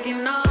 taking off.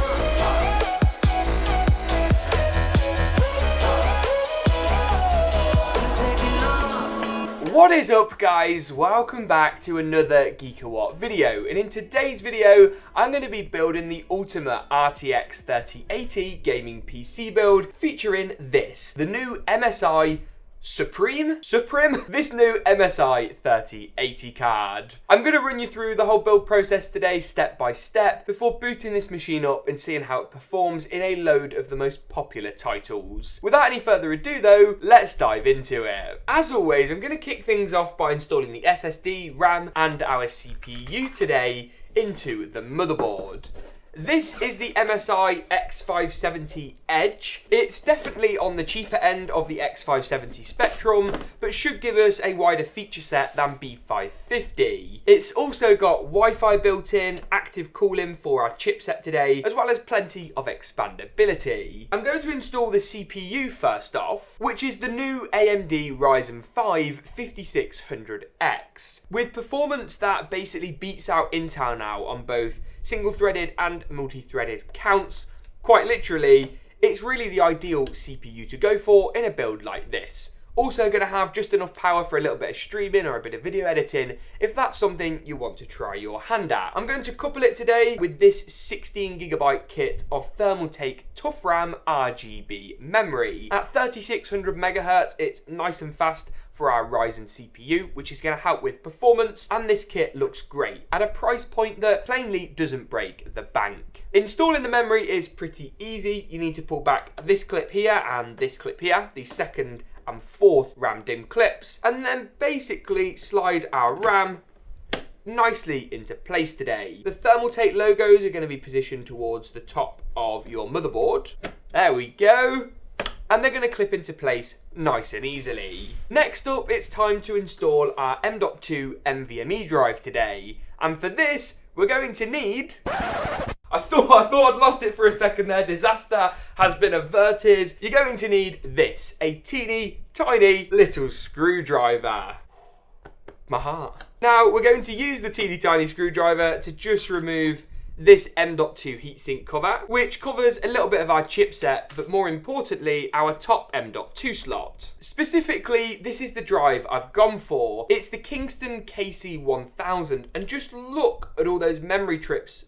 What is up, guys? Welcome back to another GeekaWhat video, and in today's video I'm going to be building the ultimate RTX 3080 gaming PC build featuring the new MSI Suprim, this new MSI 3080 card. I'm going to run you through the whole build process today step by step before booting this machine up and seeing how it performs in a load of the most popular titles. Without any further ado though, let's dive into it. As always, I'm going to kick things off by installing the SSD, RAM and our CPU today into the motherboard. This is the MSI X570 Edge. It's definitely on the cheaper end of the X570 spectrum, but should give us a wider feature set than B550. It's also got Wi-Fi built in, active cooling for our chipset today, as well as plenty of expandability. I'm going to install the CPU first off, which is the new AMD Ryzen 5 5600X, with performance that basically beats out Intel now on both single-threaded and multi-threaded counts. Quite literally, it's really the ideal CPU to go for in a build like this. Also going to have just enough power for a little bit of streaming or a bit of video editing if that's something you want to try your hand at. I'm going to couple it today with this 16GB kit of Thermaltake TOUGHRAM RGB memory. At 3600 MHz, it's nice and fast for our Ryzen CPU, which is going to help with performance, and this kit looks great at a price point that plainly doesn't break the bank. Installing the memory is pretty easy. You need to pull back this clip here and this clip here, the second and fourth RAM DIMM clips, and then basically slide our RAM nicely into place today. The Thermaltake logos are going to be positioned towards the top of your motherboard. There we go. And they're going to clip into place nice and easily. Next up, it's time to install our M.2 NVMe drive today. And for this, we're going to need... I thought I'd lost it for a second there. Disaster has been averted. You're going to need this, a teeny tiny little screwdriver. My heart. Now, we're going to use the teeny tiny screwdriver to just remove this M.2 heatsink cover, which covers a little bit of our chipset, but more importantly, our top M.2 slot. Specifically, this is the drive I've gone for. It's the Kingston KC1000, and just look at all those memory chips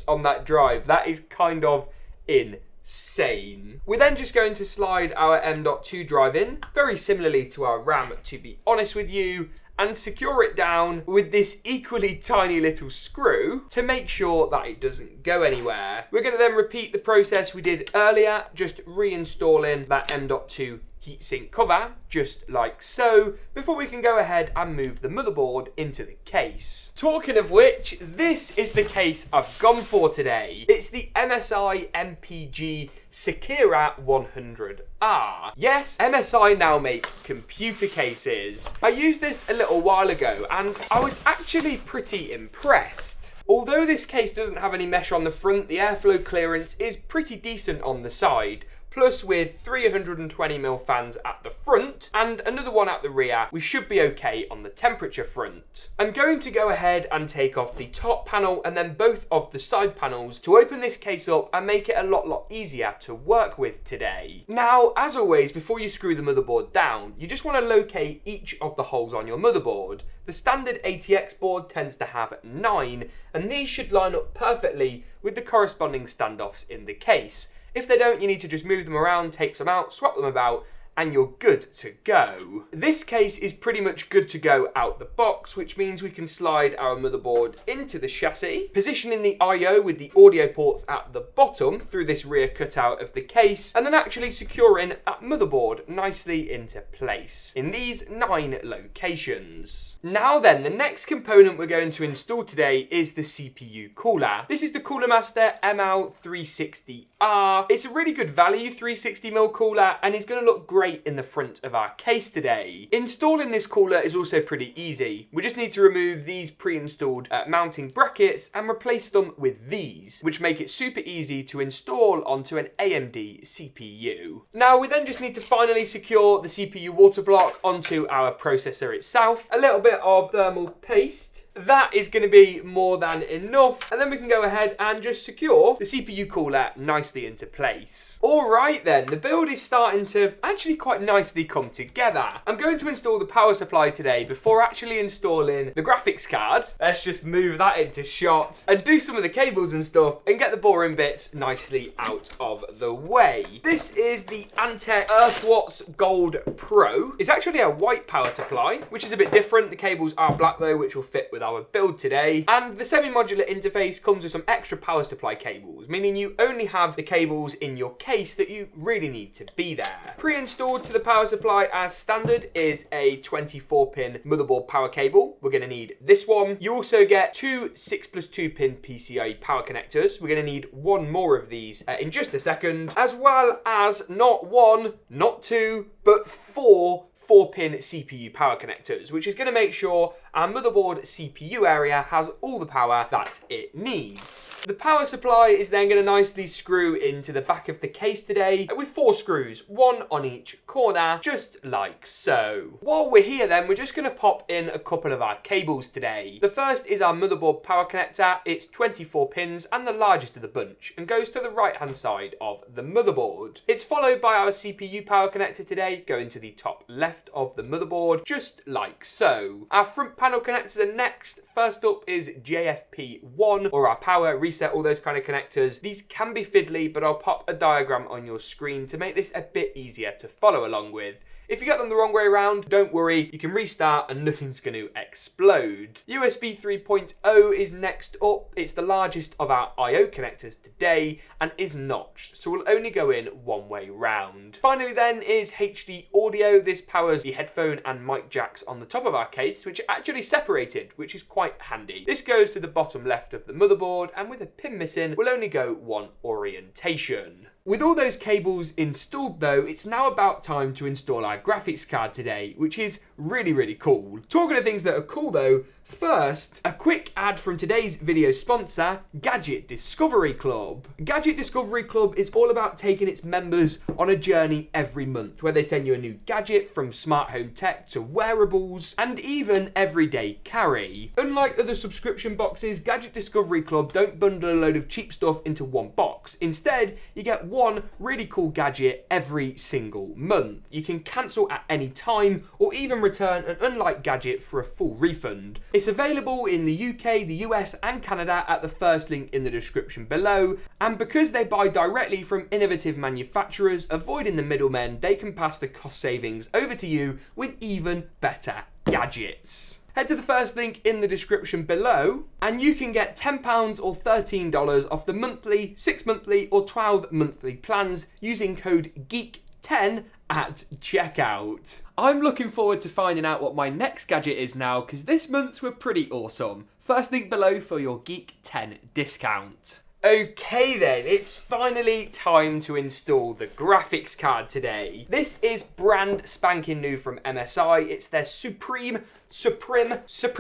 on that drive. That is kind of insane. We're then just going to slide our M.2 drive in, very similarly to our RAM, to be honest with you, and secure it down with this equally tiny little screw to make sure that it doesn't go anywhere. We're going to then repeat the process we did earlier, just reinstalling that M.2 heatsink cover, just like so, before we can go ahead and move the motherboard into the case. Talking of which, this is the case I've gone for today. It's the MSI MPG Sekira 100R. Yes, MSI now make computer cases. I used this a little while ago and I was actually pretty impressed. Although this case doesn't have any mesh on the front, the airflow clearance is pretty decent on the side. Plus, with 320mm fans at the front and another one at the rear, we should be okay on the temperature front. I'm going to go ahead and take off the top panel and then both of the side panels to open this case up and make it a lot easier to work with today. Now, as always, before you screw the motherboard down, you just want to locate each of the holes on your motherboard. The standard ATX board tends to have 9, and these should line up perfectly with the corresponding standoffs in the case. If they don't, you need to just move them around, take some out, swap them about, and you're good to go. This case is pretty much good to go out the box, which means we can slide our motherboard into the chassis, positioning the I/O with the audio ports at the bottom through this rear cutout of the case, and then actually securing that motherboard nicely into place in these 9 locations. Now then, the next component we're going to install today is the CPU cooler. This is the Cooler Master ML360R. It's a really good value 360mm cooler and is going to look great in the front of our case today. Installing this cooler is also pretty easy. We just need to remove these pre-installed mounting brackets and replace them with these, which make it super easy to install onto an AMD CPU. Now we then just need to finally secure the CPU water block onto our processor itself. A little bit of thermal paste That is going to be more than enough. And then we can go ahead and just secure the CPU cooler nicely into place. All right then, the build is starting to actually quite nicely come together. I'm going to install the power supply today before actually installing the graphics card. Let's just move that into shot and do some of the cables and stuff and get the boring bits nicely out of the way. This is the Antec Earthwatts Gold Pro. It's actually a white power supply, which is a bit different. The cables are black though, which will fit with our build today. And the semi-modular interface comes with some extra power supply cables, meaning you only have the cables in your case that you really need to be there. Pre-installed to the power supply as standard is a 24-pin motherboard power cable. We're going to need this one. You also get two 6+2 pin PCIe power connectors. We're going to need one more of these in just a second, as well as not one, not two, but four 4-pin CPU power connectors, which is going to make sure our motherboard CPU area has all the power that it needs. The power supply is then going to nicely screw into the back of the case today with 4 screws, one on each corner, just like so. While we're here then, we're just going to pop in a couple of our cables today. The first is our motherboard power connector. It's 24 pins and the largest of the bunch and goes to the right hand side of the motherboard. It's followed by our CPU power connector today, going to the top left of the motherboard, just like so. Our front panel connectors are next. First up is JFP1, or our power, reset, all those kind of connectors. These can be fiddly, but I'll pop a diagram on your screen to make this a bit easier to follow along with. If you get them the wrong way around, don't worry, you can restart and nothing's going to explode. USB 3.0 is next up. It's the largest of our I/O connectors today and is notched, so we'll only go in one way round. Finally then is HD audio. This powers the headphone and mic jacks on the top of our case, which are actually separated, which is quite handy. This goes to the bottom left of the motherboard, and with a pin missing, we'll only go one orientation. With all those cables installed though, it's now about time to install our graphics card today, which is really cool. Talking of things that are cool though, first, a quick ad from today's video sponsor, Gadget Discovery Club. Gadget Discovery Club is all about taking its members on a journey every month, where they send you a new gadget, from smart home tech to wearables, and even everyday carry. Unlike other subscription boxes, Gadget Discovery Club don't bundle a load of cheap stuff into one box. Instead, you get one really cool gadget every single month. You can cancel at any time or even return an unliked gadget for a full refund. It's available in the UK, the US and Canada at the first link in the description below, and because they buy directly from innovative manufacturers, avoiding the middlemen, they can pass the cost savings over to you with even better gadgets. Head to the first link in the description below and you can get £10 or $13 off the monthly, 6 monthly or 12 monthly plans using code GEEK10 at checkout. I'm looking forward to finding out what my next gadget is now, because this month's were pretty awesome. First link below for your GEEK10 discount. Okay then, it's finally time to install the graphics card today. This is brand spanking new from MSI. It's their Suprim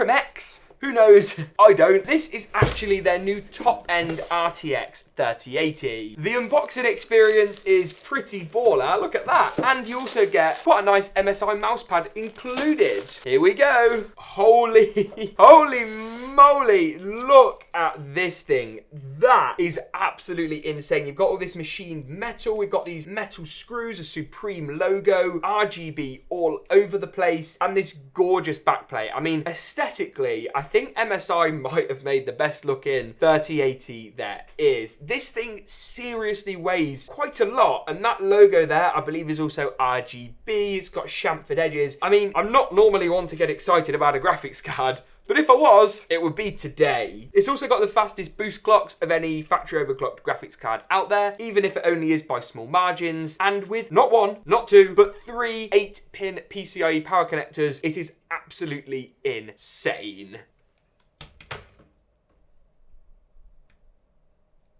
X. Who knows? I don't. This is actually their new top-end RTX 3080. The unboxing experience is pretty baller, look at that. And you also get quite a nice MSI mousepad included. Here we go. Holy moly, look at this thing. That is absolutely insane. You've got all this machined metal, we've got these metal screws, a Supreme logo, RGB all over the place, and this gorgeous backplate. I mean, aesthetically, I think MSI might have made the best looking 3080 there is. This thing seriously weighs quite a lot, and that logo there, I believe, is also RGB. It's got chamfered edges. I mean, I'm not normally one to get excited about a graphics card, but if I was, it would be today. It's also got the fastest boost clocks of any factory overclocked graphics card out there, even if it only is by small margins. And with not one, not two, but 3 8-pin PCIe power connectors, it is absolutely insane.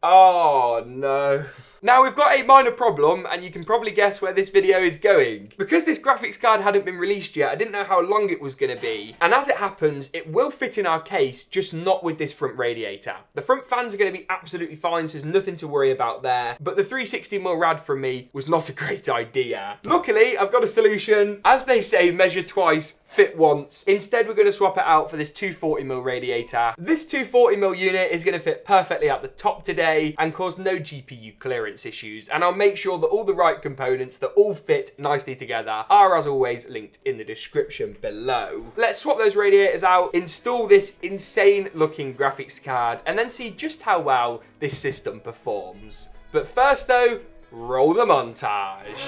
Oh no. Now we've got a minor problem, and you can probably guess where this video is going. Because this graphics card hadn't been released yet, I didn't know how long it was going to be. And as it happens, it will fit in our case, just not with this front radiator. The front fans are going to be absolutely fine, so there's nothing to worry about there. But the 360mm rad from me was not a great idea. Luckily, I've got a solution. As they say, measure twice, fit once. Instead, we're going to swap it out for this 240mm radiator. This 240mm unit is going to fit perfectly at the top today and cause no GPU clearance issues. And I'll make sure that all the right components that all fit nicely together are, as always, linked in the description below. Let's swap those radiators out, install this insane looking graphics card, and then see just how well this system performs. But first though, roll the montage.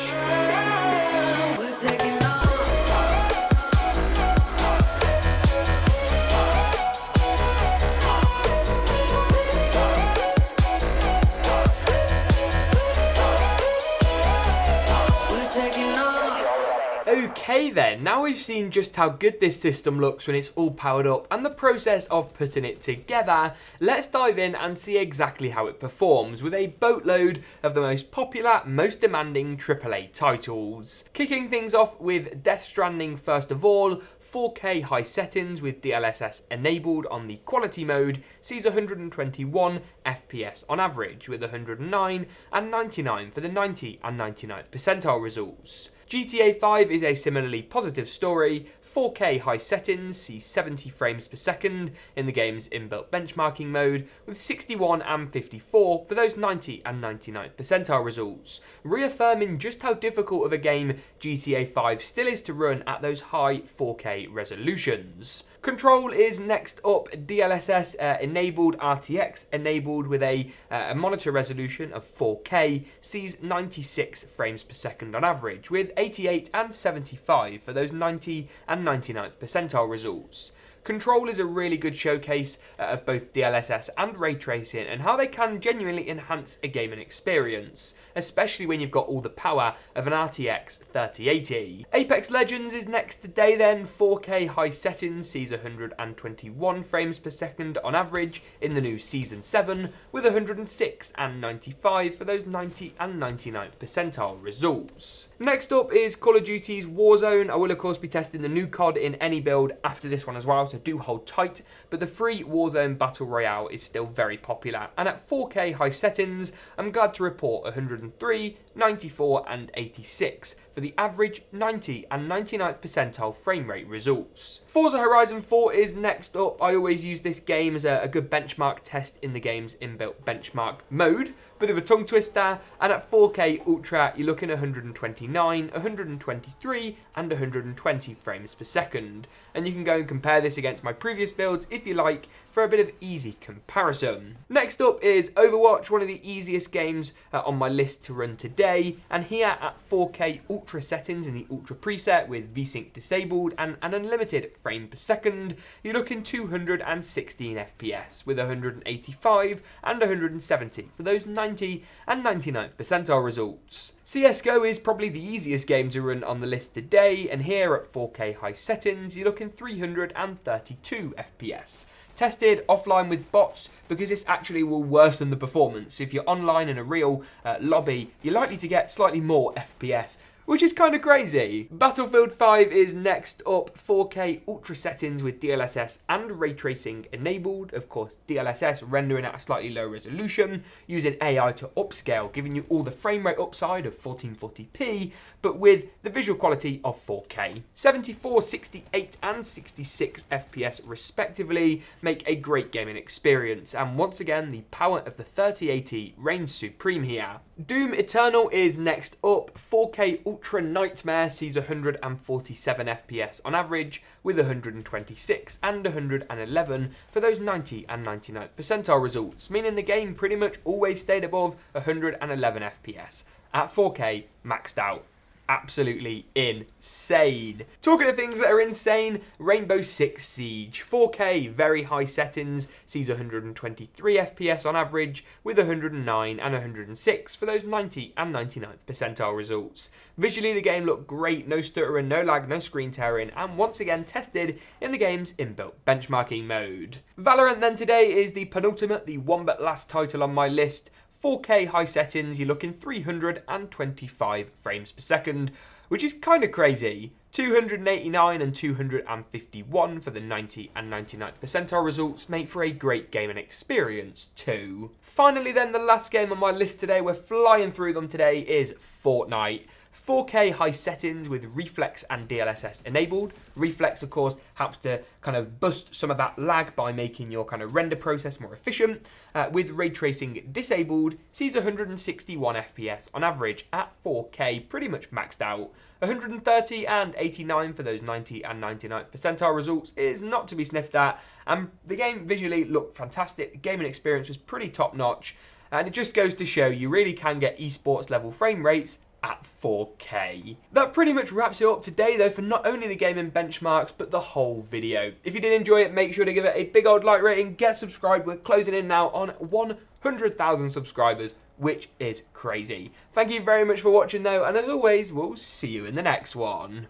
Okay then, now we've seen just how good this system looks when it's all powered up and the process of putting it together, let's dive in and see exactly how it performs with a boatload of the most popular, most demanding AAA titles. Kicking things off with Death Stranding first of all, 4K high settings with DLSS enabled on the quality mode sees 121 FPS on average, with 109 and 99 for the 90 and 99th percentile results. GTA 5 is a similarly positive story. 4K high settings see 70 frames per second in the game's inbuilt benchmarking mode, with 61 and 54 for those 90 and 99th percentile results, reaffirming just how difficult of a game GTA 5 still is to run at those high 4K resolutions. Control is next up, DLSS enabled, RTX enabled with a monitor resolution of 4K, sees 96 frames per second on average, with 88 and 75 for those 90 and 99th percentile results. Control is a really good showcase of both DLSS and ray tracing and how they can genuinely enhance a gaming experience, especially when you've got all the power of an RTX 3080. Apex Legends is next today then. 4K high settings sees 121 frames per second on average in the new Season 7, with 106 and 95 for those 90 and 99th percentile results. Next up is Call of Duty's Warzone. I will of course be testing the new COD in any build after this one as well, so do hold tight, but the free Warzone Battle Royale is still very popular, and at 4K high settings, I'm glad to report 103, 94 and 86 for the average 90 and 99th percentile frame rate results. Forza Horizon 4 is next up. I always use this game as a good benchmark test in the game's inbuilt benchmark mode. Bit of a tongue twister, and at 4K Ultra you're looking at 129, 123 and 120 frames per second. And you can go and compare this against my previous builds if you like, for a bit of easy comparison. Next up is Overwatch, one of the easiest games on my list to run today, and here at 4K Ultra settings in the Ultra preset with VSync disabled and an unlimited frame per second, you're looking 216 FPS with 185 and 170 for those 90 and 99th percentile results. CSGO is probably the easiest game to run on the list today, and here at 4K high settings you're looking 332 FPS. Tested offline with bots because this actually will worsen the performance. If you're online in a real lobby, you're likely to get slightly more FPS, which is kind of crazy. Battlefield 5 is next up, 4K Ultra settings with DLSS and ray tracing enabled. Of course, DLSS rendering at a slightly low resolution, using AI to upscale, giving you all the frame rate upside of 1440p, but with the visual quality of 4K. 74, 68 and 66 FPS respectively make a great gaming experience, and once again, the power of the 3080 reigns supreme here. Doom Eternal is next up, 4K Ultra Nightmare sees 147 FPS on average, with 126 and 111 for those 90 and 99th percentile results, meaning the game pretty much always stayed above 111 FPS. At 4K, maxed out. Absolutely insane. Talking of things that are insane, Rainbow Six Siege. 4K, very high settings, sees 123 FPS on average, with 109 and 106 for those 90 and 99th percentile results. Visually, the game looked great, no stuttering, no lag, no screen tearing, and once again tested in the game's inbuilt benchmarking mode. Valorant then today is the penultimate, the one but last title on my list. 4K high settings, you're looking 325 frames per second, which is kind of crazy. 289 and 251 for the 90 and 99th percentile results make for a great gaming experience too. Finally then, the last game on my list today, we're flying through them today, is Fortnite. 4K high settings with reflex and DLSS enabled. Reflex, of course, helps to kind of bust some of that lag by making your kind of render process more efficient. With ray tracing disabled, sees 161 FPS on average at 4K, pretty much maxed out. 130 and 89 for those 90 and 99th percentile results is not to be sniffed at, and the game visually looked fantastic. The gaming experience was pretty top notch, and it just goes to show you really can get esports level frame rates at 4K. That pretty much wraps it up today though for not only the gaming benchmarks but the whole video. If you did enjoy it, make sure to give it a big old like rating, get subscribed. We're closing in now on 100,000 subscribers, which is crazy. Thank you very much for watching though, and as always, we'll see you in the next one.